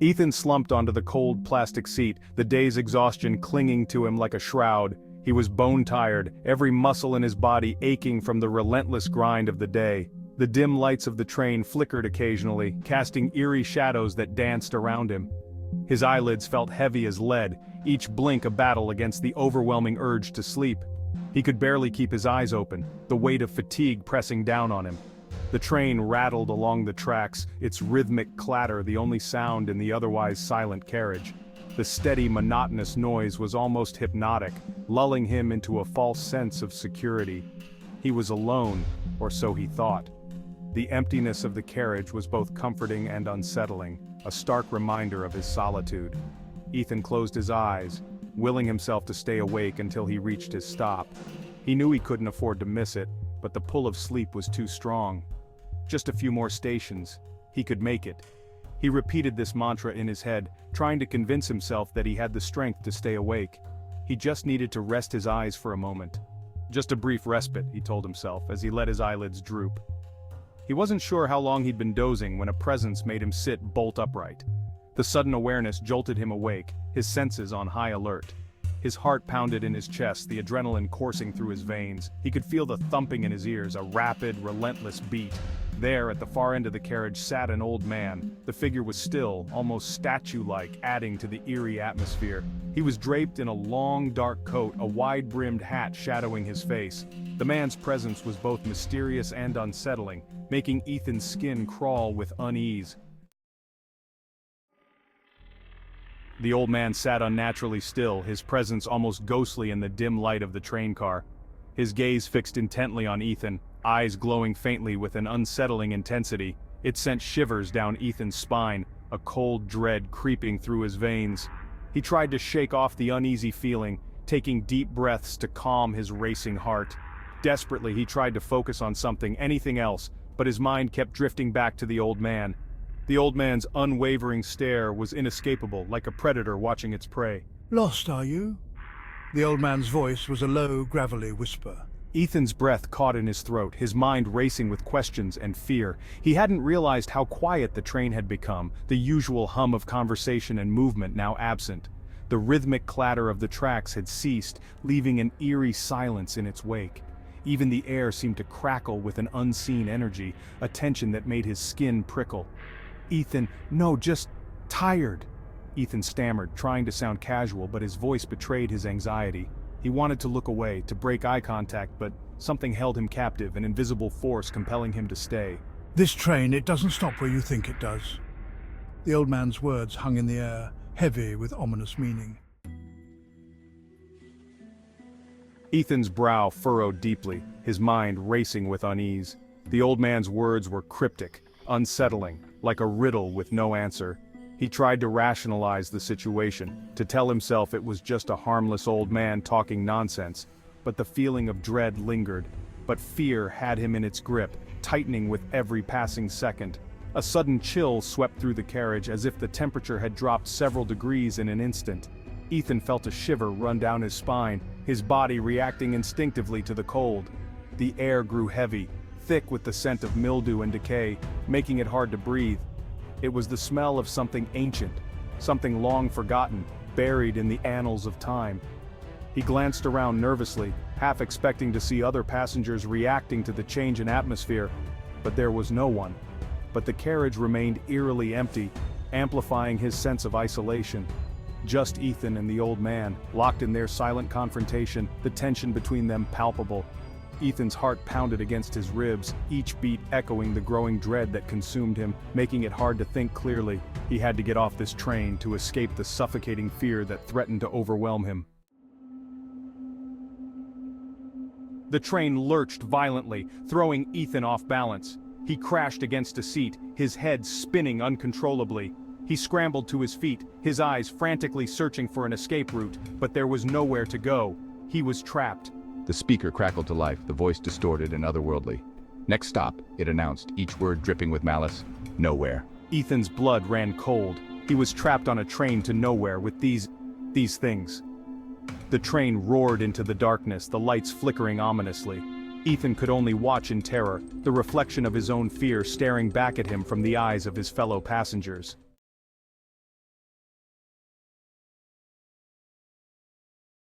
Ethan slumped onto the cold plastic seat, the day's exhaustion clinging to him like a shroud. He was bone-tired, every muscle in his body aching from the relentless grind of the day. The dim lights of the train flickered occasionally, casting eerie shadows that danced around him. His eyelids felt heavy as lead, each blink a battle against the overwhelming urge to sleep. He could barely keep his eyes open, the weight of fatigue pressing down on him. The train rattled along the tracks, its rhythmic clatter the only sound in the otherwise silent carriage. The steady, monotonous noise was almost hypnotic, lulling him into a false sense of security. He was alone, or so he thought. The emptiness of the carriage was both comforting and unsettling, a stark reminder of his solitude. Ethan closed his eyes, willing himself to stay awake until he reached his stop. He knew he couldn't afford to miss it, but the pull of sleep was too strong. Just a few more stations. He could make it. He repeated this mantra in his head, trying to convince himself that he had the strength to stay awake. He just needed to rest his eyes for a moment. Just a brief respite, he told himself as he let his eyelids droop. He wasn't sure how long he'd been dozing when a presence made him sit bolt upright. The sudden awareness jolted him awake, his senses on high alert. His heart pounded in his chest, the adrenaline coursing through his veins. He could feel the thumping in his ears, a rapid, relentless beat. There, at the far end of the carriage, sat an old man. The figure was still, almost statue-like, adding to the eerie atmosphere. He was draped in a long, dark coat, a wide-brimmed hat shadowing his face. The man's presence was both mysterious and unsettling, making Ethan's skin crawl with unease. The old man sat unnaturally still, his presence almost ghostly in the dim light of the train car. His gaze fixed intently on Ethan, eyes glowing faintly with an unsettling intensity. It sent shivers down Ethan's spine, a cold dread creeping through his veins. He tried to shake off the uneasy feeling, taking deep breaths to calm his racing heart. Desperately he tried to focus on something, anything else, but his mind kept drifting back to the old man. The old man's unwavering stare was inescapable, like a predator watching its prey. "Lost, are you?" The old man's voice was a low, gravelly whisper. Ethan's breath caught in his throat, his mind racing with questions and fear. He hadn't realized how quiet the train had become, the usual hum of conversation and movement now absent. The rhythmic clatter of the tracks had ceased, leaving an eerie silence in its wake. Even the air seemed to crackle with an unseen energy, a tension that made his skin prickle. "Ethan, no, just tired," Ethan stammered, trying to sound casual, but his voice betrayed his anxiety. He wanted to look away, to break eye contact, but something held him captive, an invisible force compelling him to stay. "This train, it doesn't stop where you think it does." The old man's words hung in the air, heavy with ominous meaning. Ethan's brow furrowed deeply, his mind racing with unease. The old man's words were cryptic, unsettling, like a riddle with no answer. He tried to rationalize the situation, to tell himself it was just a harmless old man talking nonsense, but the feeling of dread lingered. But fear had him in its grip, tightening with every passing second. A sudden chill swept through the carriage as if the temperature had dropped several degrees in an instant. Ethan felt a shiver run down his spine, his body reacting instinctively to the cold. The air grew heavy, thick with the scent of mildew and decay, making it hard to breathe. It was the smell of something ancient, something long forgotten, buried in the annals of time. He glanced around nervously, half expecting to see other passengers reacting to the change in atmosphere, but there was no one. But the carriage remained eerily empty, amplifying his sense of isolation. Just Ethan and the old man, locked in their silent confrontation, the tension between them palpable. Ethan's heart pounded against his ribs, each beat echoing the growing dread that consumed him, making it hard to think clearly. He had to get off this train to escape the suffocating fear that threatened to overwhelm him. The train lurched violently, throwing Ethan off balance. He crashed against a seat, his head spinning uncontrollably. He scrambled to his feet, his eyes frantically searching for an escape route, but there was nowhere to go. He was trapped. The speaker crackled to life, the voice distorted and otherworldly. "Next stop," it announced, each word dripping with malice. "Nowhere." Ethan's blood ran cold. He was trapped on a train to nowhere with these things. The train roared into the darkness, the lights flickering ominously. Ethan could only watch in terror, the reflection of his own fear staring back at him from the eyes of his fellow passengers.